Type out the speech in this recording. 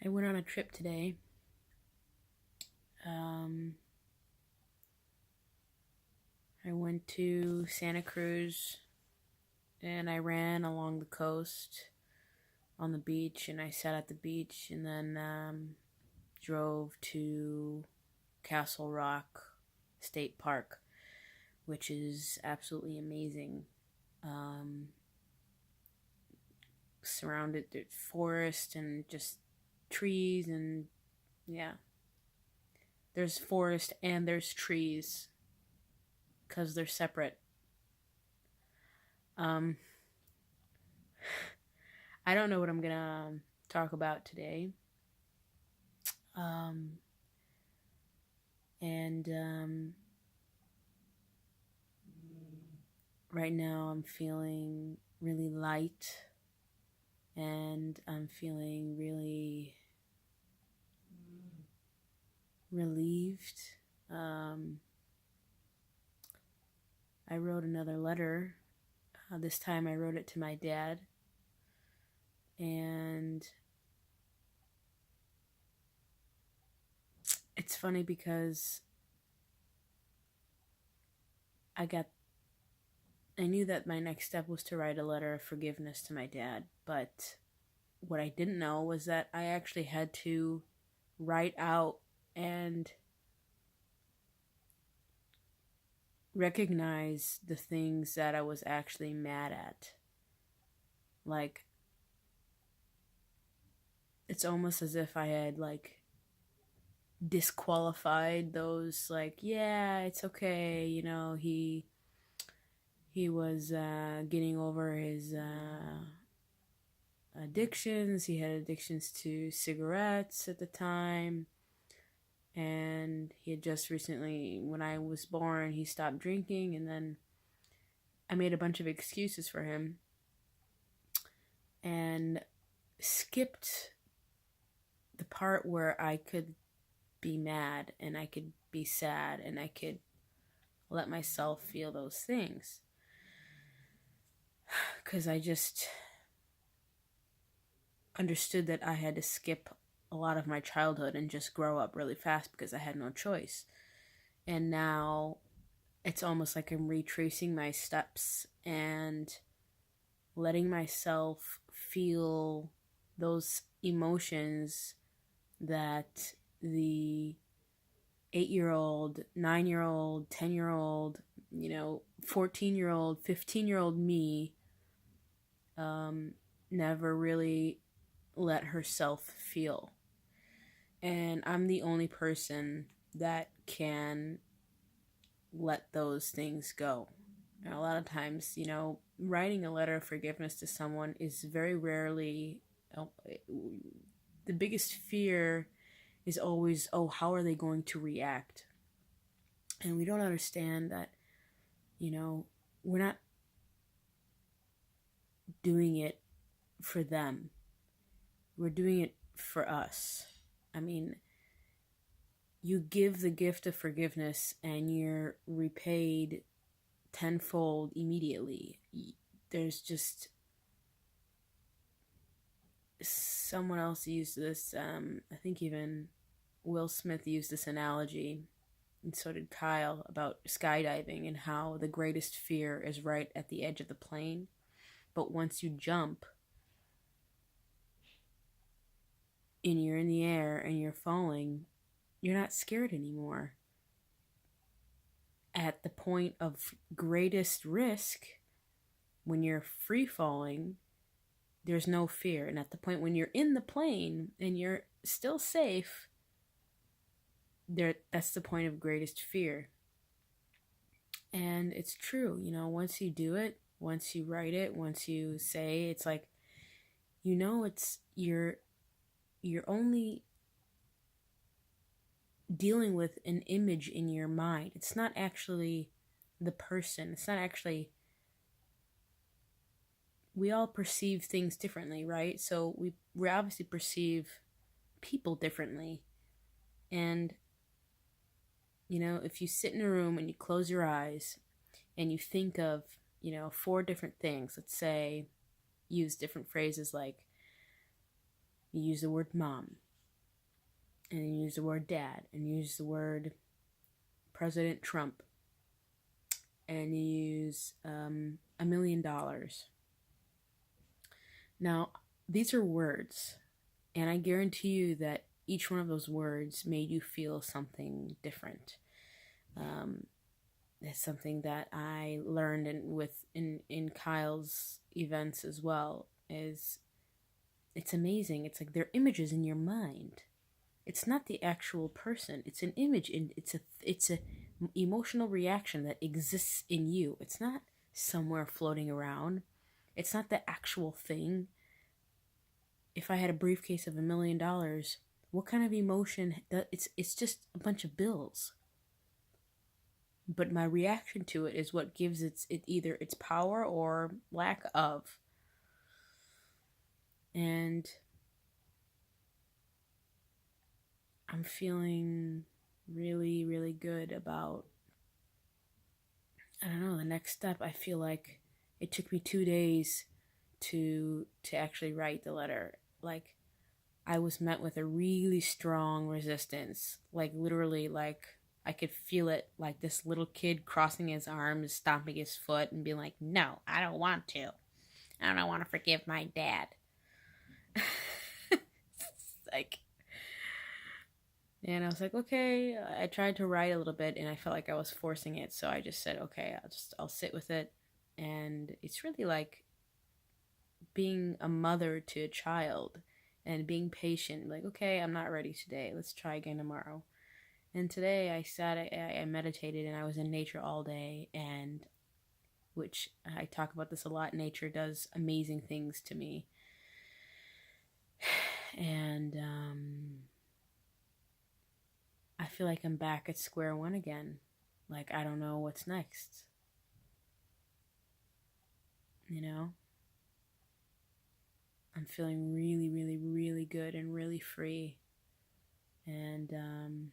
I went on a trip today. I went to Santa Cruz and I ran along the coast on the beach, and I sat at the beach and then drove to Castle Rock State Park, which is absolutely amazing. Um, Surrounded with forest and just trees, and yeah, there's forest and there's trees because they're separate. Um, I don't know what I'm gonna talk about today. Um, and right now I'm feeling really light, and I'm feeling really relieved. Um, I wrote another letter. This time I wrote it to my dad, and it's funny because I knew that my next step was to write a letter of forgiveness to my dad, but what I didn't know was that I actually had to write out and recognize the things that I was actually mad at. Like, it's almost as if I had disqualified those, yeah, it's okay, he was getting over his addictions. He had addictions to cigarettes at the time, and he had just recently, when I was born, he stopped drinking, and then I made a bunch of excuses for him and skipped the part where I could be mad and I could be sad and I could let myself feel those things, because I just understood that I had to skip a lot of my childhood and just grow up really fast because I had no choice. And now it's almost like I'm retracing my steps and letting myself feel those emotions that the 8-year-old, 9-year-old, 10-year-old, 14-year-old, 15-year-old me never really let herself feel. And I'm the only person that can let those things go. And a lot of times, writing a letter of forgiveness to someone is very rarely, the biggest fear is always, oh, how are they going to react? And we don't understand that, we're not doing it for them. We're doing it for us. I mean, you give the gift of forgiveness and you're repaid tenfold immediately. There's just, someone else used this, I think even Will Smith used this analogy, and so did Kyle, about skydiving and how the greatest fear is right at the edge of the plane. But once you jump and you're in the air and you're falling, you're not scared anymore. At the point of greatest risk, when you're free falling, there's no fear. And at the point when you're in the plane and you're still safe, that's the point of greatest fear. And it's true, once you do it, once you write it, once you say, it's like, it's you're only dealing with an image in your mind. It's not actually the person. It's not actually, we all perceive things differently, right? So we obviously perceive people differently. And if you sit in a room and you close your eyes and you think of 4 different things, let's say, use different phrases, like you use the word mom, and use the word dad, and use the word President Trump, and use $1 million. Now, these are words, and I guarantee you that each one of those words made you feel something different. It's something that I learned in Kyle's events as well. Is it's amazing. It's like they're images in your mind. It's not the actual person. It's an image, and it's a emotional reaction that exists in you. It's not somewhere floating around. It's not the actual thing. If I had a briefcase of $1 million, what kind of emotion? It's just a bunch of bills. But my reaction to it is what gives it either its power or lack of. And I'm feeling really, really good about, I don't know, the next step. I feel like it took me 2 days to actually write the letter. Like, I was met with a really strong resistance. Like, literally, like, I could feel it, like this little kid crossing his arms, stomping his foot, and being like, no, I don't want to. I don't want to forgive my dad. Like, and I was like, okay. I tried to write a little bit, and I felt like I was forcing it, so I just said, okay, I'll sit with it. And it's really like being a mother to a child and being patient. Like, okay, I'm not ready today. Let's try again tomorrow. And today I meditated, and I was in nature all day, and which I talk about this a lot. Nature does amazing things to me. And I feel like I'm back at square one again. Like, I don't know what's next. You know? I'm feeling really, really, really good and really free. And